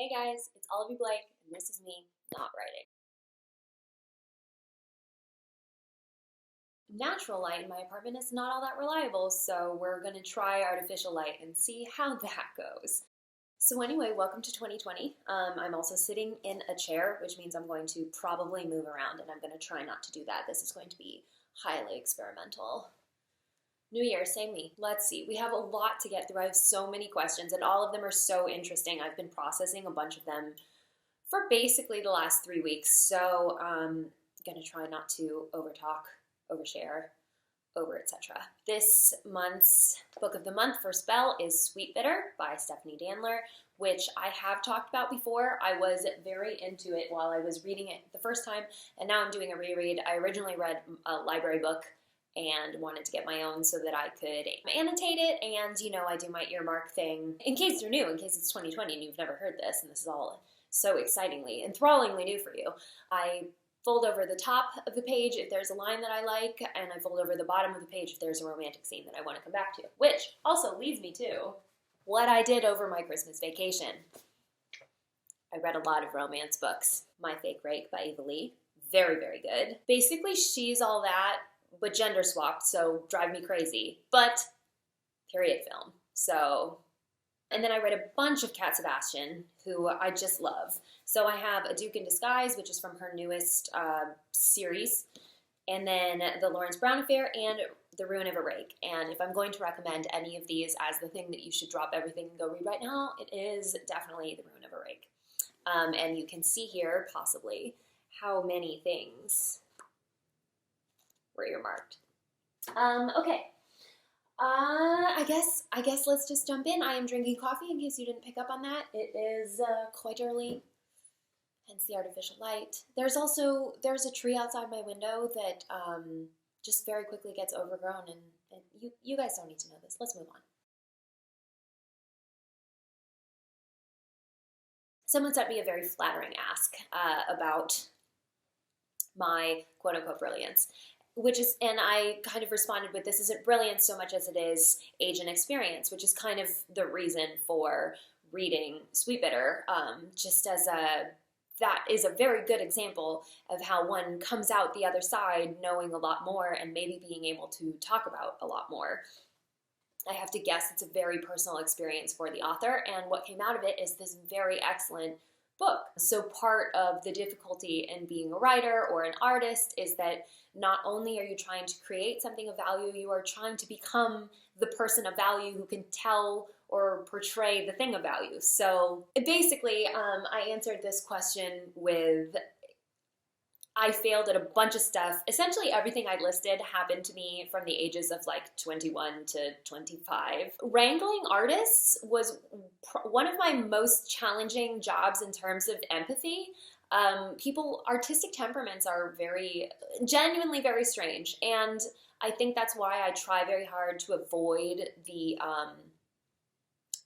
Hey guys, it's Olivie Blake, and this is me not writing. Natural light in my apartment is not all that reliable, so we're going to try artificial light and see how that goes. So anyway, welcome to 2020. I'm also sitting in a chair, which means I'm going to probably move around, and I'm going to try not to do that. This is going to be highly experimental. New Year, same me. Let's see. We have a lot to get through. I have so many questions, and all of them are so interesting. I've been processing a bunch of them for basically the last 3 weeks, so I'm going to try not to overtalk, overshare, etc. This month's book of the month for Spell is Sweet Bitter by Stephanie Danler, which I have talked about before. I was very into it while I was reading it the first time, and now I'm doing a reread. I originally read a library book and wanted to get my own so that I could annotate it, and, you know, I do my earmark thing. In case you're new, in case it's 2020 and you've never heard this, and this is all so excitingly, enthrallingly new for you, I fold over the top of the page if there's a line that I like, and I fold over the bottom of the page if there's a romantic scene that I want to come back to. Which also leads me to what I did over my Christmas vacation. I read a lot of romance books. My Fake Rake by Eva Lee. Very, very good. Basically, she's all that, but gender swapped, so drive me crazy. But period film. So, and then I read a bunch of Cat Sebastian, who I just love. So I have A Duke in Disguise, which is from her newest series, and then The Lawrence Brown Affair, and The Ruin of a Rake. And if I'm going to recommend any of these as the thing that you should drop everything and go read right now, it is definitely The Ruin of a Rake. And you can see here, possibly, how many things were earmarked. Okay. I guess let's just jump in. I am drinking coffee in case you didn't pick up on that. It is quite early, hence the artificial light. There's a tree outside my window that just very quickly gets overgrown, and you guys don't need to know this. Let's move on. Someone sent me a very flattering ask about my quote-unquote brilliance, and I kind of responded with, this isn't brilliance so much as it is age and experience, which is kind of the reason for reading Sweet Bitter, that is a very good example of how one comes out the other side knowing a lot more and maybe being able to talk about a lot more. I have to guess it's a very personal experience for the author, and what came out of it is this very excellent book. So part of the difficulty in being a writer or an artist is that not only are you trying to create something of value, you are trying to become the person of value who can tell or portray the thing of value. So basically, I answered this question with, I failed at a bunch of stuff. Essentially everything I listed happened to me from the ages of like 21 to 25. Wrangling artists was one of my most challenging jobs in terms of empathy. Artistic temperaments are genuinely very strange. And I think that's why I try very hard to avoid the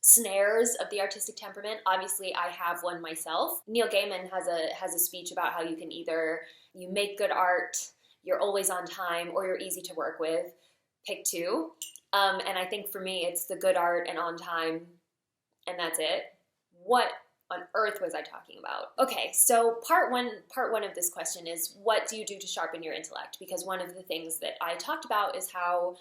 snares of the artistic temperament. Obviously, I have one myself. Neil Gaiman has a speech about how you can either you make good art, you're always on time, or you're easy to work with. Pick two. And I think for me, it's the good art and on time, and that's it. What on earth was I talking about? Okay, so part one of this question is, what do you do to sharpen your intellect? Because one of the things that I talked about is how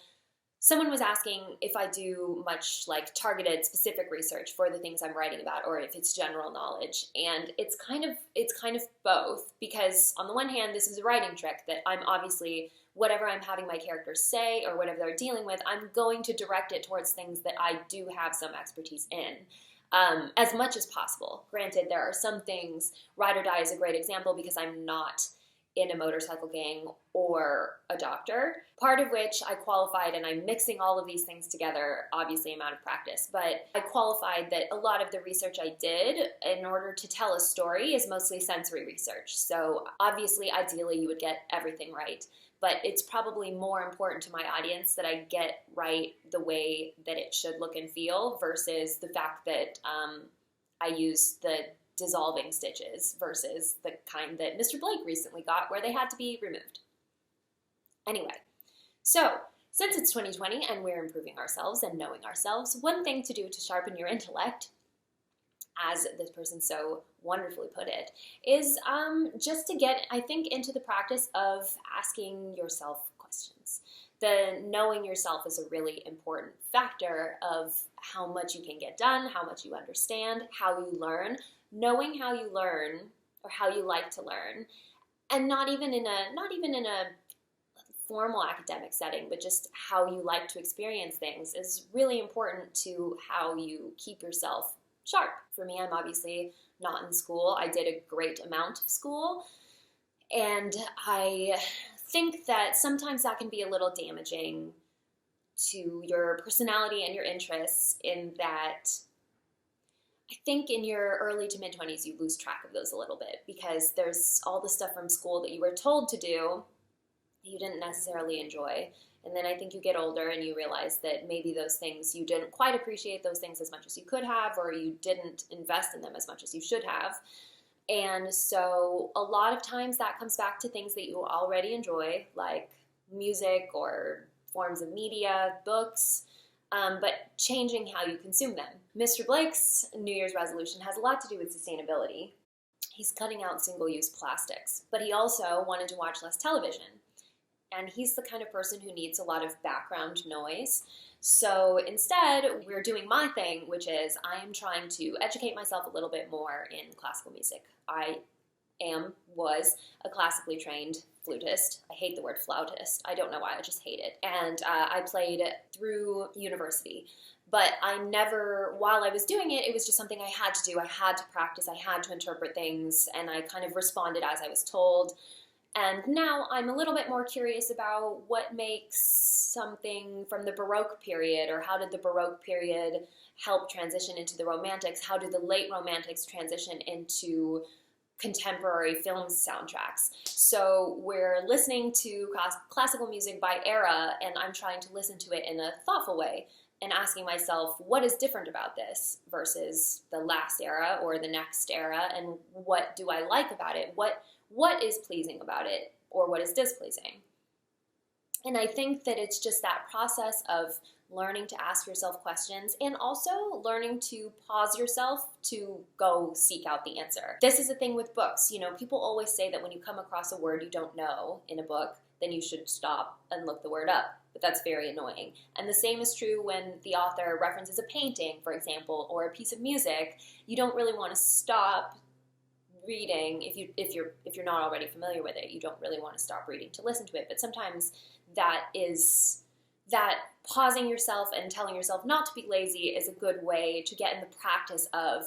someone was asking if I do much like targeted specific research for the things I'm writing about, or if it's general knowledge. And it's kind of both, because on the one hand, this is a writing trick that I'm obviously, whatever I'm having my characters say or whatever they're dealing with, I'm going to direct it towards things that I do have some expertise in. As much as possible. Granted, there are some things, Ride or Die is a great example because I'm not in a motorcycle gang or a doctor, part of which I qualified, and I'm mixing all of these things together, obviously amount of practice, but I qualified that a lot of the research I did in order to tell a story is mostly sensory research. So obviously, ideally, you would get everything right, but it's probably more important to my audience that I get right the way that it should look and feel versus the fact that I use the dissolving stitches versus the kind that Mr. Blake recently got where they had to be removed. Anyway, so since it's 2020 and we're improving ourselves and knowing ourselves, one thing to do to sharpen your intellect, as this person so wonderfully put it, is just to get, I think, into the practice of asking yourself questions. The knowing yourself is a really important factor of how much you can get done, how much you understand, how you learn. Knowing how you learn or how you like to learn, and not even in a formal academic setting, but just how you like to experience things is really important to how you keep yourself sharp. For me, I'm obviously not in school. I did a great amount of school, and I think that sometimes that can be a little damaging to your personality and your interests, in that I think in your early to mid-20s you lose track of those a little bit, because there's all the stuff from school that you were told to do that you didn't necessarily enjoy. And then I think you get older and you realize that maybe those things, you didn't quite appreciate those things as much as you could have, or you didn't invest in them as much as you should have. And so a lot of times that comes back to things that you already enjoy, like music or forms of media, books, but changing how you consume them. Mr. Blake's New Year's resolution has a lot to do with sustainability. He's cutting out single-use plastics, but he also wanted to watch less television. And he's the kind of person who needs a lot of background noise. So instead, we're doing my thing, which is I am trying to educate myself a little bit more in classical music. I was a classically trained flutist. I hate the word flautist. I don't know why, I just hate it. And I played through university. But I never, while I was doing it, it was just something I had to do. I had to practice. I had to interpret things. And I kind of responded as I was told. And now I'm a little bit more curious about what makes something from the Baroque period, or how did the Baroque period help transition into the Romantics? How did the late Romantics transition into contemporary film soundtracks? So we're listening to classical music by era, and I'm trying to listen to it in a thoughtful way and asking myself, what is different about this versus the last era or the next era, and what do I like about it? What is pleasing about it, or what is displeasing? And I think that it's just that process of learning to ask yourself questions, and also learning to pause yourself to go seek out the answer. This is the thing with books. You know, people always say that when you come across a word you don't know in a book, then you should stop and look the word up. But that's very annoying. And the same is true when the author references a painting, for example, or a piece of music. You don't really want to stop reading if you're not already familiar with it. You don't really want to stop reading to listen to it. But sometimes that pausing yourself and telling yourself not to be lazy is a good way to get in the practice of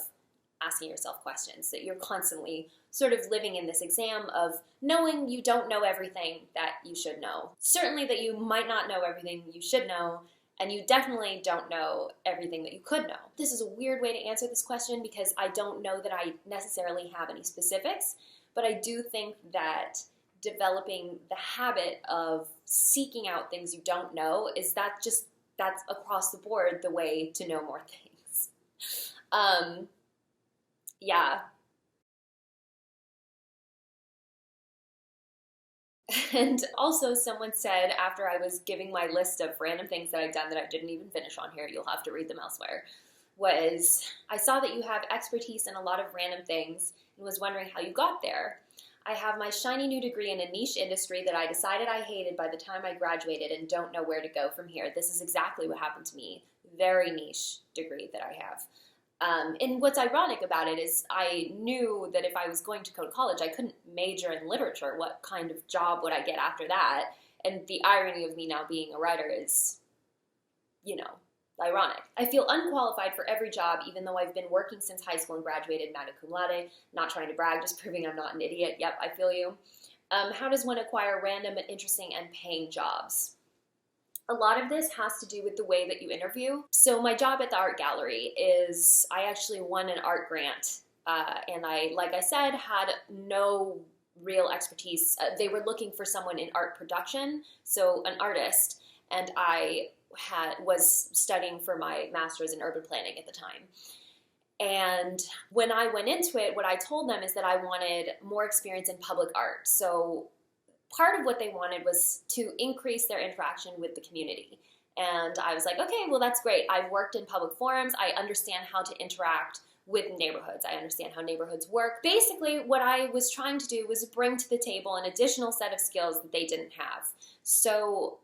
asking yourself questions, that you're constantly sort of living in this exam of knowing you don't know everything that you should know. Certainly that you might not know everything you should know, and you definitely don't know everything that you could know. This is a weird way to answer this question, because I don't know that I necessarily have any specifics, but I do think that developing the habit of seeking out things you don't know that's across the board the way to know more things. Yeah. And also someone said, after I was giving my list of random things that I'd done that I didn't even finish on here, you'll have to read them elsewhere, was, I saw that you have expertise in a lot of random things and was wondering how you got there. I have my shiny new degree in a niche industry that I decided I hated by the time I graduated and don't know where to go from here. This is exactly what happened to me. Very niche degree that I have. And what's ironic about it is I knew that if I was going to go to college, I couldn't major in literature. What kind of job would I get after that? And the irony of me now being a writer is, ironic. I feel unqualified for every job, even though I've been working since high school and graduated magna cum laude. Not trying to brag, just proving I'm not an idiot. Yep, I feel you. How does one acquire random and interesting and paying jobs? A lot of this has to do with the way that you interview. So my job at the art gallery is, I actually won an art grant, and I, like I said, had no real expertise. They were looking for someone in art production, so an artist, and I was studying for my master's in urban planning at the time. And when I went into it, what I told them is that I wanted more experience in public art. So part of what they wanted was to increase their interaction with the community. And I was like, okay, well, that's great. I've worked in public forums. I understand how to interact with neighborhoods. I understand how neighborhoods work. Basically, what I was trying to do was bring to the table an additional set of skills that they didn't have. So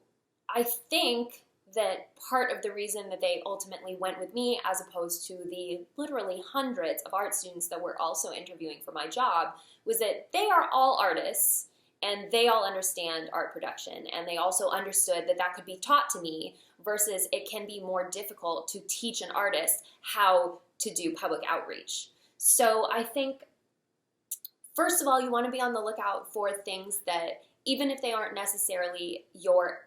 I think that part of the reason that they ultimately went with me, as opposed to the literally hundreds of art students that were also interviewing for my job, was that they are all artists and they all understand art production, and they also understood that that could be taught to me, versus it can be more difficult to teach an artist how to do public outreach. So I think, first of all, you want to be on the lookout for things that, even if they aren't necessarily your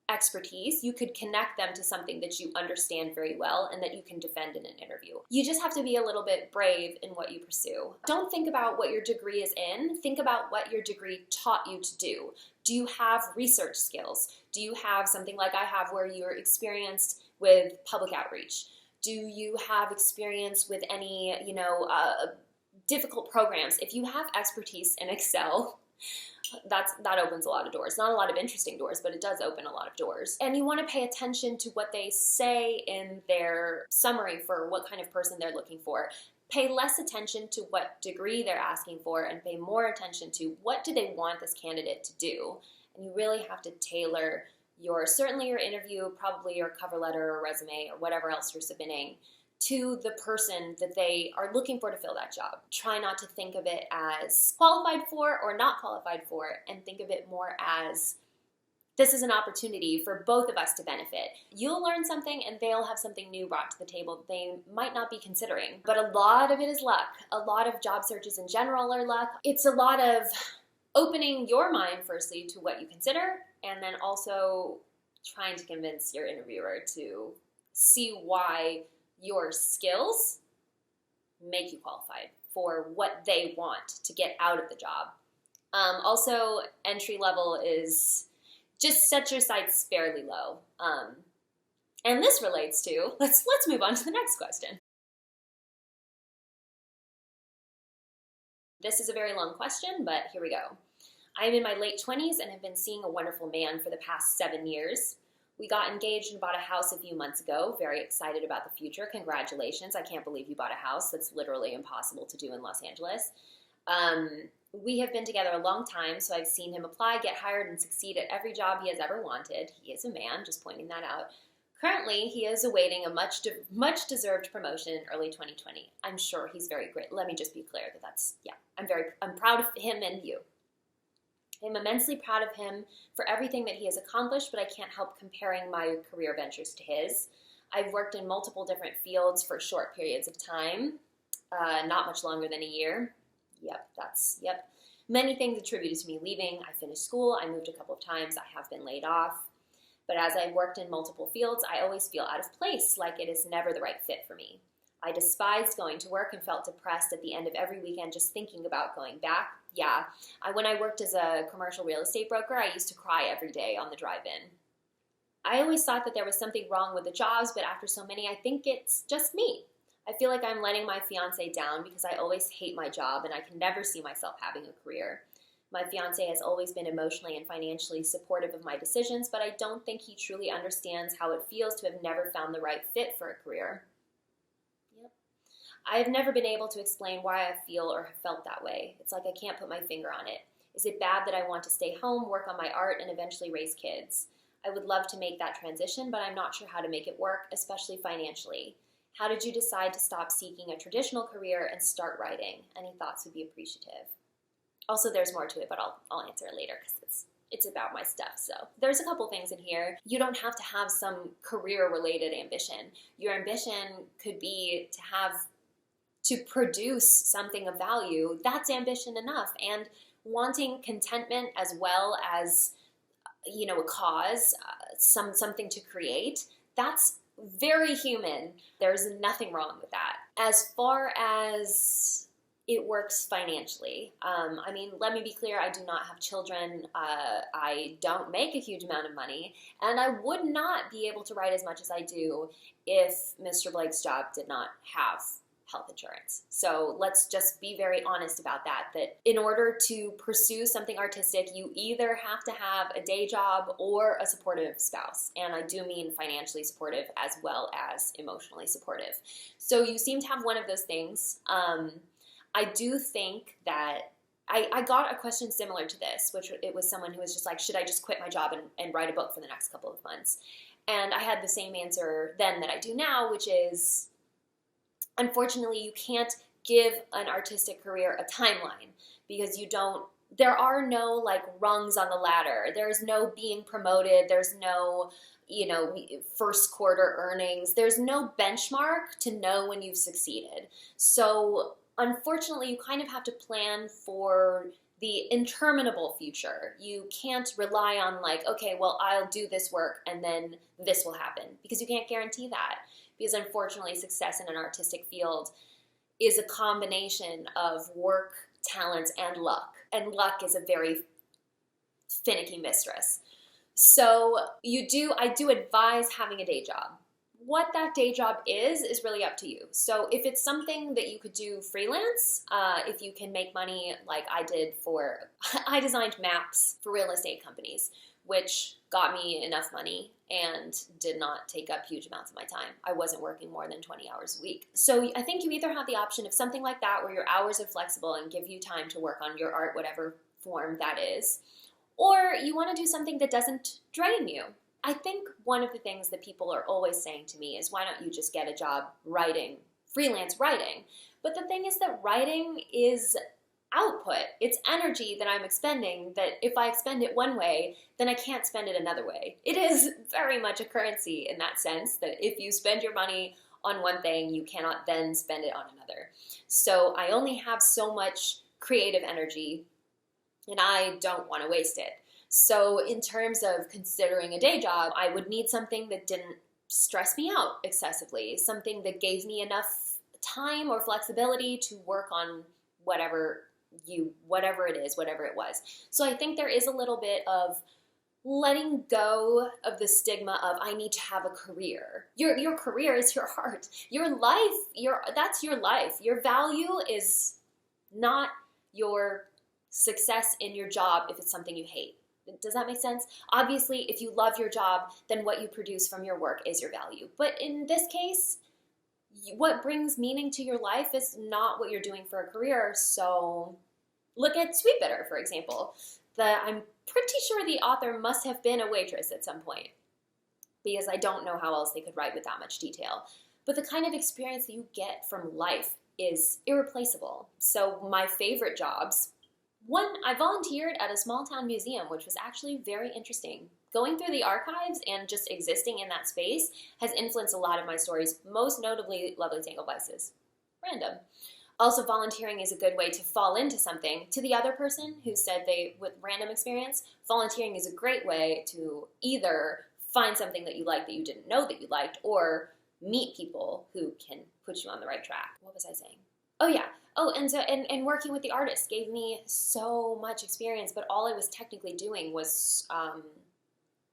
expertise, you could connect them to something that you understand very well and that you can defend in an interview. You just have to be a little bit brave in what you pursue. Don't think about what your degree is in. Think about what your degree taught you to do. Do you have research skills? Do you have something like I have where you're experienced with public outreach? Do you have experience with any, difficult programs? If you have expertise in Excel, that opens a lot of doors. Not a lot of interesting doors, but it does open a lot of doors. And you want to pay attention to what they say in their summary for what kind of person they're looking for. Pay less attention to what degree they're asking for and pay more attention to what do they want this candidate to do. And you really have to tailor certainly your interview, probably your cover letter or resume or whatever else you're submitting, to the person that they are looking for to fill that job. Try not to think of it as qualified for or not qualified for, and think of it more as this is an opportunity for both of us to benefit. You'll learn something and they'll have something new brought to the table that they might not be considering. But a lot of it is luck. A lot of job searches in general are luck. It's a lot of opening your mind firstly to what you consider, and then also trying to convince your interviewer to see why your skills make you qualified for what they want to get out of the job. Also, entry level is just set your sights fairly low. And this relates to, let's move on to the next question. This is a very long question, but here we go. I am in my late 20s and have been seeing a wonderful man for the past 7 years. We got engaged and bought a house a few months ago. Very excited about the future. Congratulations. I can't believe you bought a house. That's literally impossible to do in Los Angeles. We have been together a long time, so I've seen him apply, get hired, and succeed at every job he has ever wanted. He is a man, just pointing that out. Currently, he is awaiting a much-deserved promotion in early 2020. I'm sure he's very great. Let me just be clear that I'm proud of him and you. I'm immensely proud of him for everything that he has accomplished, but I can't help comparing my career ventures to his. I've worked in multiple different fields for short periods of time, not much longer than a year. Yep. Many things attributed to me leaving. I finished school, I moved a couple of times, I have been laid off. But as I've worked in multiple fields, I always feel out of place, like it is never the right fit for me. I despised going to work and felt depressed at the end of every weekend just thinking about going back. When I worked as a commercial real estate broker, I used to cry every day on the drive-in. I always thought that there was something wrong with the jobs, but after so many, I think it's just me. I feel like I'm letting my fiance down because I always hate my job and I can never see myself having a career. My fiance has always been emotionally and financially supportive of my decisions, but I don't think he truly understands how it feels to have never found the right fit for a career. I have never been able to explain why I feel or have felt that way. It's like I can't put my finger on it. Is it bad that I want to stay home, work on my art, and eventually raise kids? I would love to make that transition, but I'm not sure how to make it work, especially financially. How did you decide to stop seeking a traditional career and start writing? Any thoughts would be appreciative. Also, there's more to it, but I'll answer it later because it's about my stuff. So there's a couple things in here. You don't have to have some career-related ambition. Your ambition could be to produce something of value. That's ambition enough. And wanting contentment as well as, a cause, something to create, that's very human. There's nothing wrong with that. As far as it works financially, let me be clear, I do not have children. I don't make a huge amount of money, and I would not be able to write as much as I do if Mr. Blake's job did not have health insurance. So let's just be very honest about that in order to pursue something artistic, you either have to have a day job or a supportive spouse. And I do mean financially supportive as well as emotionally supportive. So you seem to have one of those things. I do think that I got a question similar to this, which it was someone who was just like, should I just quit my job and write a book for the next couple of months? And I had the same answer then that I do now, which is, unfortunately, you can't give an artistic career a timeline because there are no like rungs on the ladder. There's no being promoted. There's no, first quarter earnings. There's no benchmark to know when you've succeeded. So unfortunately, you kind of have to plan for the interminable future. You can't rely on like, okay, well, I'll do this work and then this will happen, because you can't guarantee that. Because unfortunately, success in an artistic field is a combination of work, talent, and luck. And luck is a very finicky mistress. So I do advise having a day job. What that day job is really up to you. So if it's something that you could do freelance, if you can make money like I did I designed maps for real estate companies, which got me enough money and did not take up huge amounts of my time. I wasn't working more than 20 hours a week. So I think you either have the option of something like that where your hours are flexible and give you time to work on your art, whatever form that is, or you want to do something that doesn't drain you. I think one of the things that people are always saying to me is, why don't you just get a job writing, freelance writing? But the thing is that writing is output. It's energy that I'm expending that if I expend it one way, then I can't spend it another way. It is very much a currency in that sense, that if you spend your money on one thing, you cannot then spend it on another. So I only have so much creative energy and I don't want to waste it. So in terms of considering a day job, I would need something that didn't stress me out excessively, something that gave me enough time or flexibility to work on whatever it was. So I think there is a little bit of letting go of the stigma of I need to have a career. Your career is your art. Your life, that's your life. Your value is not your success in your job if it's something you hate. Does that make sense? Obviously, if you love your job, then what you produce from your work is your value. But in this case, what brings meaning to your life is not what you're doing for a career. So look at Sweetbitter, for example. I'm pretty sure the author must have been a waitress at some point, because I don't know how else they could write with that much detail. But the kind of experience that you get from life is irreplaceable. So my favorite jobs, I volunteered at a small town museum, which was actually very interesting. Going through the archives and just existing in that space has influenced a lot of my stories, most notably Lovely Tangled Vices. Random. Also, volunteering is a good way to fall into something. To the other person who said with random experience, volunteering is a great way to either find something that you like that you didn't know that you liked, or meet people who can put you on the right track. What was I saying? Oh yeah. Oh, and working with the artist gave me so much experience, but all I was technically doing was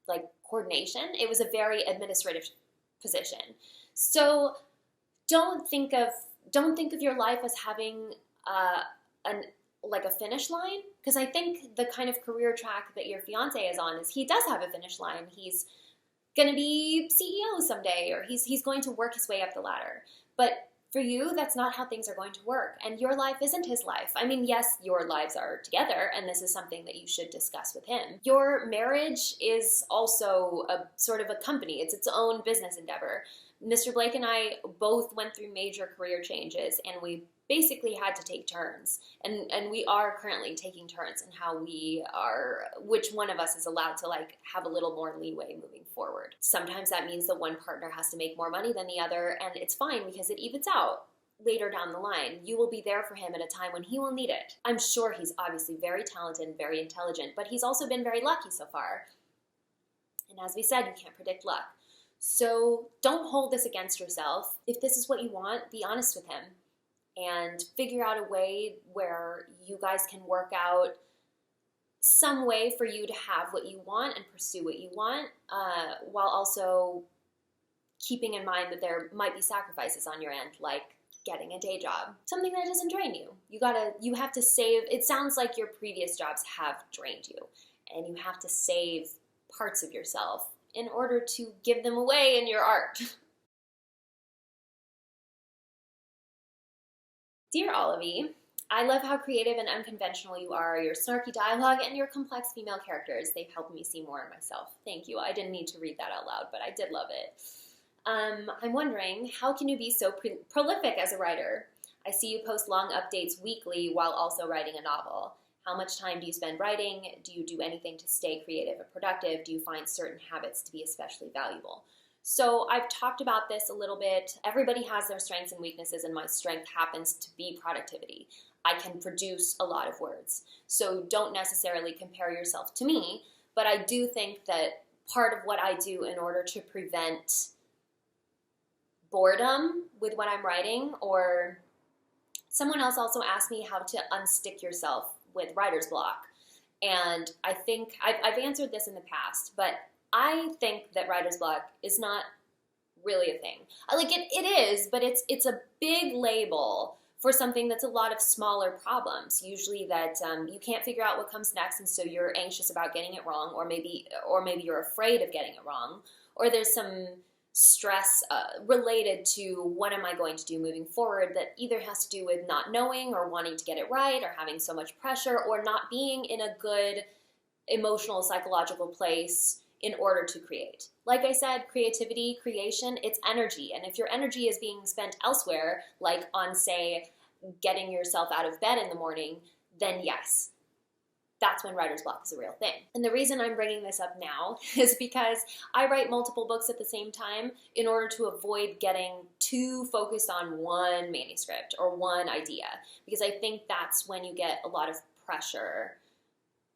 like coordination. It was a very administrative position. So don't think of your life as having a finish line, because I think the kind of career track that your fiance is on is he does have a finish line. He's going to be CEO someday, or he's going to work his way up the ladder. But for you, that's not how things are going to work, and your life isn't his life. I mean, yes, your lives are together, and this is something that you should discuss with him. Your marriage is also a sort of a company. It's its own business endeavor. Mr. Blake and I both went through major career changes, and we basically had to take turns. And we are currently taking turns in which one of us is allowed to have a little more leeway moving forward. Sometimes that means that one partner has to make more money than the other, and it's fine because it evens out later down the line. You will be there for him at a time when he will need it. I'm sure he's obviously very talented and very intelligent, but he's also been very lucky so far. And as we said, you can't predict luck. So don't hold this against yourself. If this is what you want, be honest with him and figure out a way where you guys can work out some way for you to have what you want and pursue what you want, while also keeping in mind that there might be sacrifices on your end, like getting a day job, something that doesn't drain you. You have to save. It sounds like your previous jobs have drained you, and you have to save parts of yourself in order to give them away in your art. Dear Olivie, I love how creative and unconventional you are, your snarky dialogue, and your complex female characters. They've helped me see more in myself. Thank you. I didn't need to read that out loud, but I did love it. I'm wondering, how can you be so prolific as a writer? I see you post long updates weekly while also writing a novel. How much time do you spend writing? Do you do anything to stay creative and productive? Do you find certain habits to be especially valuable? So I've talked about this a little bit. Everybody has their strengths and weaknesses, and my strength happens to be productivity. I can produce a lot of words. So don't necessarily compare yourself to me, but I do think that part of what I do in order to prevent boredom with what I'm writing, or someone else also asked me how to unstick yourself with writer's block. And I think I've answered this in the past, but I think that writer's block is not really a thing. It is, but it's a big label for something that's a lot of smaller problems. Usually that you can't figure out what comes next, and so you're anxious about getting it wrong, or maybe you're afraid of getting it wrong, or there's some stress related to what am I going to do moving forward that either has to do with not knowing or wanting to get it right, or having so much pressure, or not being in a good emotional, psychological place in order to create. Like I said, creativity, creation, it's energy. And if your energy is being spent elsewhere, like on, say, getting yourself out of bed in the morning, then yes, that's when writer's block is a real thing. And the reason I'm bringing this up now is because I write multiple books at the same time in order to avoid getting too focused on one manuscript or one idea, because I think that's when you get a lot of pressure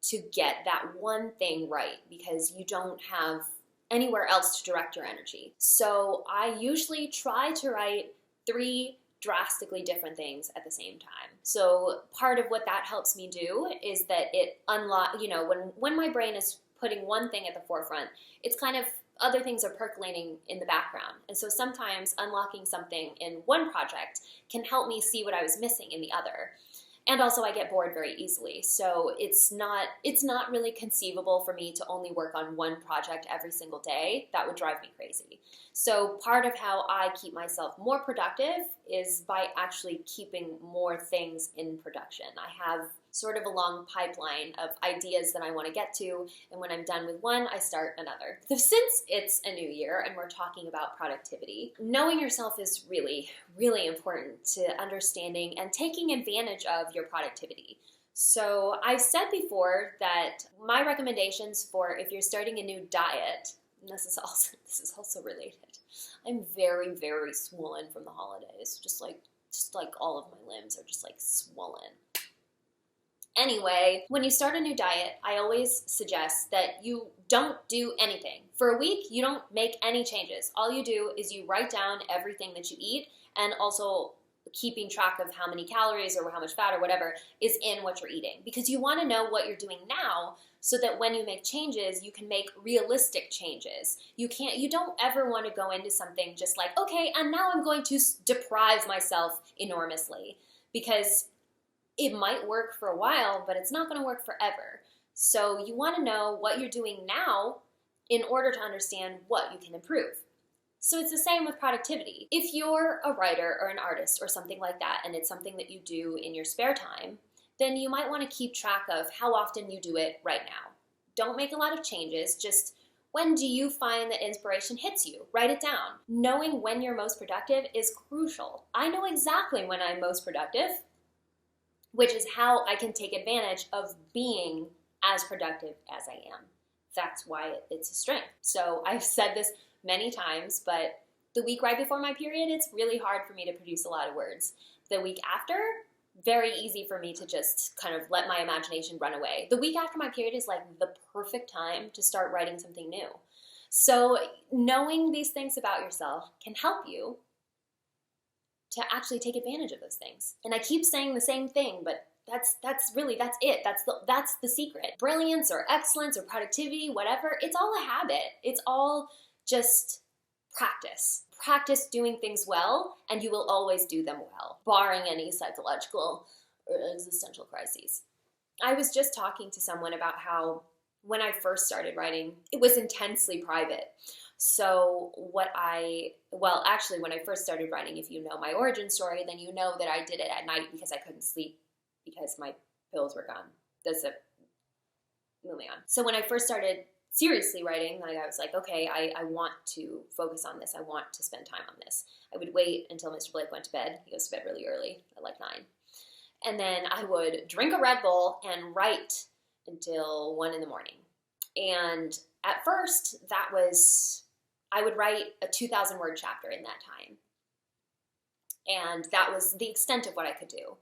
to get that one thing right, because you don't have anywhere else to direct your energy. So I usually try to write 3 drastically different things at the same time. So part of what that helps me do is that it when my brain is putting one thing at the forefront, it's kind of other things are percolating in the background. And so sometimes unlocking something in one project can help me see what I was missing in the other. And also I get bored very easily. So it's not really conceivable for me to only work on one project every single day. That would drive me crazy. So part of how I keep myself more productive is by actually keeping more things in production. I have sort of a long pipeline of ideas that I want to get to, and when I'm done with one, I start another. So since it's a new year and we're talking about productivity, knowing yourself is really, really important to understanding and taking advantage of your productivity. So I've said before that my recommendations for if you're starting a new diet, and this is also related. I'm very, very swollen from the holidays. Just like all of my limbs are just like swollen. Anyway, when you start a new diet, I always suggest that you don't do anything. For a week, you don't make any changes. All you do is you write down everything that you eat, and also keeping track of how many calories or how much fat or whatever is in what you're eating. Because you want to know what you're doing now so that when you make changes, you can make realistic changes. You don't ever want to go into something just like, okay, and now I'm going to deprive myself enormously, because it might work for a while, but it's not going to work forever. So you want to know what you're doing now in order to understand what you can improve. So it's the same with productivity. If you're a writer or an artist or something like that, and it's something that you do in your spare time, then you might want to keep track of how often you do it right now. Don't make a lot of changes, just when do you find that inspiration hits you? Write it down. Knowing when you're most productive is crucial. I know exactly when I'm most productive, which is how I can take advantage of being as productive as I am. That's why it's a strength. So I've said this many times, but the week right before my period, it's really hard for me to produce a lot of words. The week after, very easy for me to just kind of let my imagination run away. The week after my period is like the perfect time to start writing something new. So knowing these things about yourself can help you to actually take advantage of those things. And I keep saying the same thing, but that's it. That's the secret. Brilliance or excellence or productivity, whatever, it's all a habit. It's all just practice. practice doing things well, and you will always do them well, barring any psychological or existential crises. I was just talking to someone about how when I first started writing, it was intensely private. So when I first started writing, if you know my origin story, then you know that I did it at night because I couldn't sleep because my pills were gone. Moving on. So when I first started seriously writing, I was like, okay, I want to focus on this. I want to spend time on this. I would wait until Mr. Blake went to bed. He goes to bed really early, at like 9. And then I would drink a Red Bull and write until 1 in the morning. And at first, I would write a 2,000-word chapter in that time. And that was the extent of what I could do.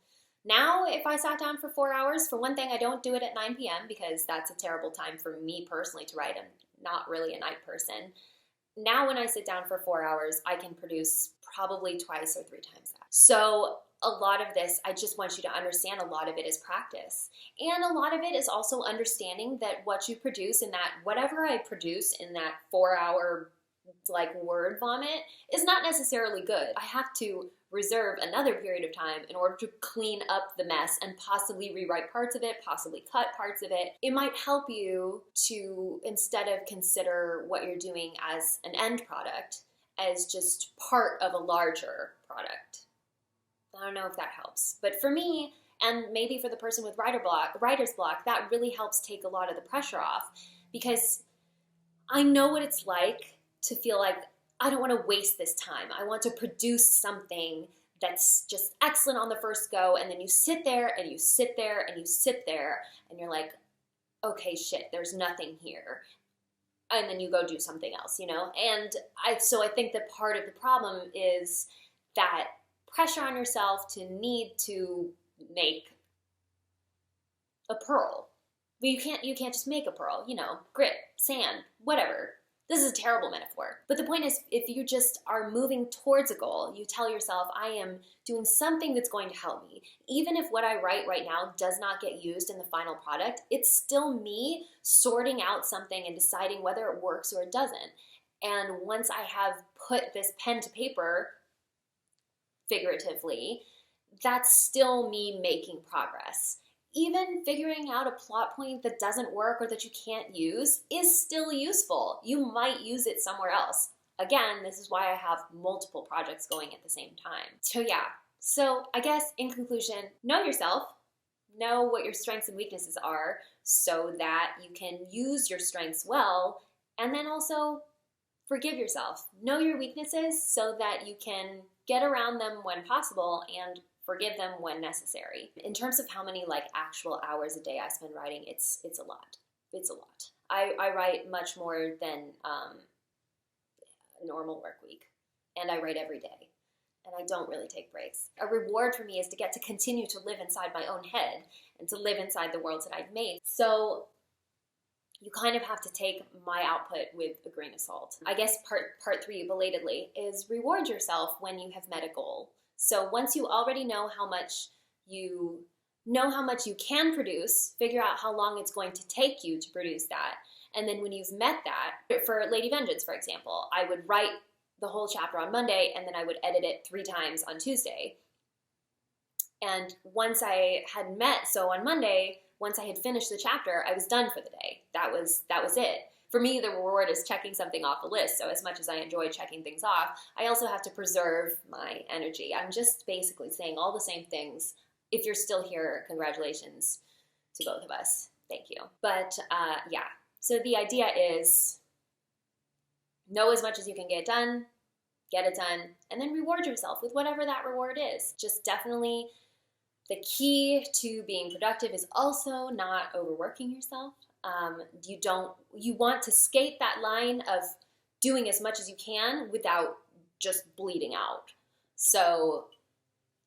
Now, if I sat down for 4 hours, for one thing, I don't do it at 9 p.m. because that's a terrible time for me personally to write. I'm not really a night person. Now, when I sit down for 4 hours, I can produce probably twice or 3 times that. So a lot of this, I just want you to understand, a lot of it is practice. And a lot of it is also understanding that what you produce in that, whatever I produce in that 4-hour word vomit is not necessarily good. I have to reserve another period of time in order to clean up the mess and possibly rewrite parts of it, possibly cut parts of it. It might help you to, instead of consider what you're doing as an end product, as just part of a larger product. I don't know if that helps. But for me, and maybe for the person with writer's block, that really helps take a lot of the pressure off, because I know what it's like to feel like I don't want to waste this time. I want to produce something that's just excellent on the first go, and then you sit there and you sit there and you sit there and you're like, okay, shit, there's nothing here. And then you go do something else, you know? And so I think that part of the problem is that pressure on yourself to need to make a pearl. But you can't just make a pearl, you know, grit, sand, whatever. This is a terrible metaphor. But the point is, if you just are moving towards a goal, you tell yourself, I am doing something that's going to help me. Even if what I write right now does not get used in the final product, it's still me sorting out something and deciding whether it works or it doesn't. And once I have put this pen to paper, figuratively, that's still me making progress. Even figuring out a plot point that doesn't work or that you can't use is still useful. You might use it somewhere else. Again, this is why I have multiple projects going at the same time. So yeah, so I guess in conclusion, know yourself, know what your strengths and weaknesses are so that you can use your strengths well, and then also forgive yourself. Know your weaknesses so that you can get around them when possible and forgive them when necessary. In terms of how many actual hours a day I spend writing, it's a lot. It's a lot. I write much more than a normal work week, and I write every day, and I don't really take breaks. A reward for me is to get to continue to live inside my own head and to live inside the worlds that I've made. So you kind of have to take my output with a grain of salt. I guess part 3, belatedly, is reward yourself when you have met a goal. So once you already know how much you can produce, figure out how long it's going to take you to produce that. And then when you've met that, for Lady Vengeance, for example, I would write the whole chapter on Monday, and then I would edit it 3 times on Tuesday. And once I had so on Monday, once I had finished the chapter, I was done for the day. That was it. For me, the reward is checking something off the list. So as much as I enjoy checking things off, I also have to preserve my energy. I'm just basically saying all the same things. If you're still here, congratulations to both of us. Thank you. But yeah, so the idea is know as much as you can get it done, and then reward yourself with whatever that reward is. Just definitely the key to being productive is also not overworking yourself. You want to skate that line of doing as much as you can without just bleeding out. So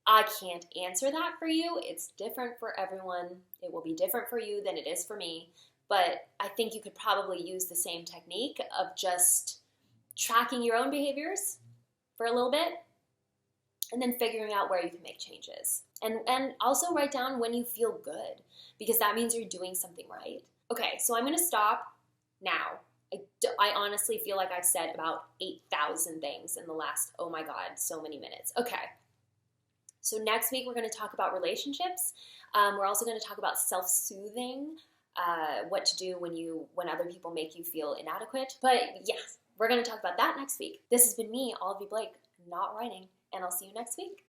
I can't answer that for you. It's different for everyone. It will be different for you than it is for me. But I think you could probably use the same technique of just tracking your own behaviors for a little bit and then figuring out where you can make changes. And also write down when you feel good, because that means you're doing something right. Okay, so I'm going to stop now. I honestly feel like I've said about 8,000 things in the last, oh my God, so many minutes. Okay. So next week, we're going to talk about relationships. We're also going to talk about self-soothing, what to do when other people make you feel inadequate. But yes, we're going to talk about that next week. This has been me, Olivie Blake, not writing, and I'll see you next week.